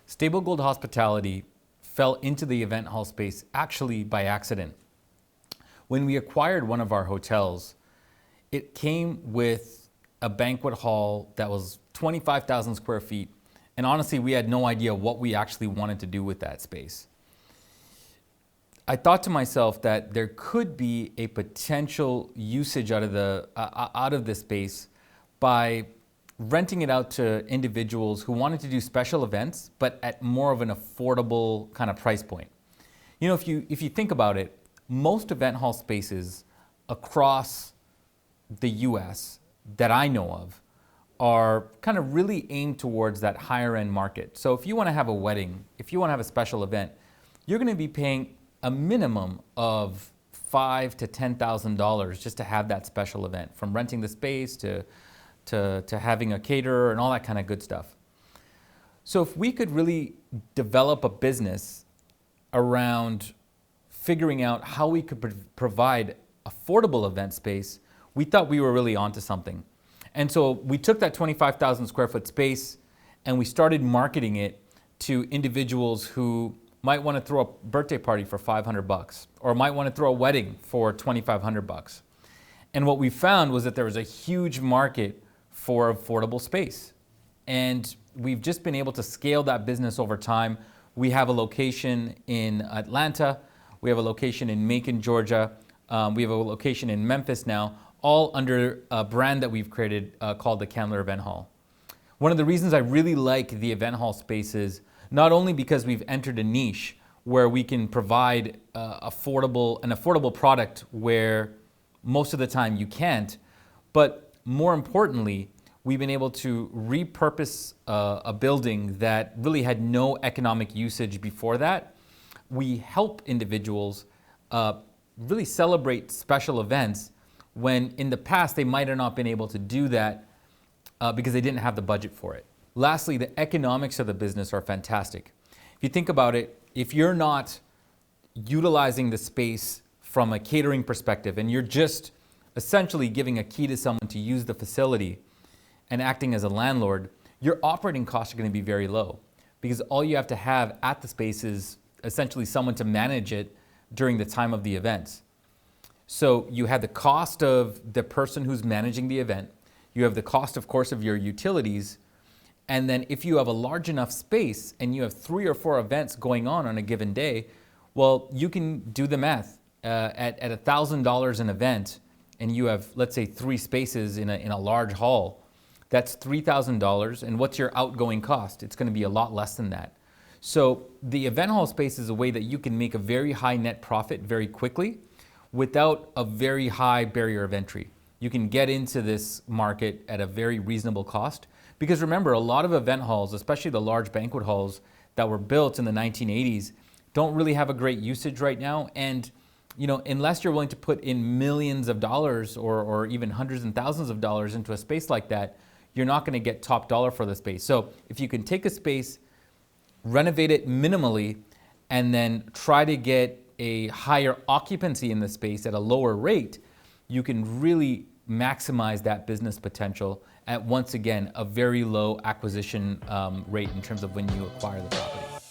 Stable Gold Hospitality fell into the event hall space actually by accident. When we acquired one of our hotels, it came with a banquet hall that was 25,000 square feet. And honestly, we had no idea what we actually wanted to do with that space. I thought to myself that there could be a potential usage out of this space by renting it out to individuals who wanted to do special events, but at more of an affordable kind of price point. You know, if you think about it, most event hall spaces across the US that I know of are kind of really aimed towards that higher end market. So if you want to have a wedding, if you want to have a special event, you're going to be paying a minimum of $5,000 to $10,000 just to have that special event, from renting the space to having a caterer and all that kind of good stuff. So if we could really develop a business around figuring out how we could provide affordable event space, we thought we were really onto something. And so we took that 25,000 square foot space and we started marketing it to individuals who might want to throw a birthday party for $500 or might want to throw a wedding for $2,500. And what we found was that there was a huge market for affordable space. And we've just been able to scale that business over time. We have a location in Atlanta. We have a location in Macon, Georgia. We have a location in Memphis now, all under a brand that we've created called the Candler Event Hall. One of the reasons I really like the event hall space is not only because we've entered a niche where we can provide an affordable product where most of the time you can't, but more importantly, we've been able to repurpose a building that really had no economic usage before that. We help individuals really celebrate special events when in the past they might have not been able to do that because they didn't have the budget for it. Lastly, the economics of the business are fantastic. If you think about it, if you're not utilizing the space from a catering perspective and you're just essentially giving a key to someone to use the facility and acting as a landlord, your operating costs are going to be very low because all you have to have at the space is essentially someone to manage it during the time of the event. So you have the cost of the person who's managing the event. You have the cost, of course, of your utilities. And then if you have a large enough space and you have 3 or 4 events going on a given day, well, you can do the math. At $1,000 an event, and you have, let's say, 3 spaces in a large hall, that's $3,000. And what's your outgoing cost? It's going to be a lot less than that. So the event hall space is a way that you can make a very high net profit very quickly without a very high barrier of entry. You can get into this market at a very reasonable cost. Because remember, a lot of event halls, especially the large banquet halls that were built in the 1980s, don't really have a great usage right now. And you know, unless you're willing to put in millions of dollars or even hundreds and thousands of dollars into a space like that, you're not going to get top dollar for the space. So if you can take a space, renovate it minimally, and then try to get a higher occupancy in the space at a lower rate, you can really maximize that business potential at, once again, a very low acquisition rate in terms of when you acquire the property.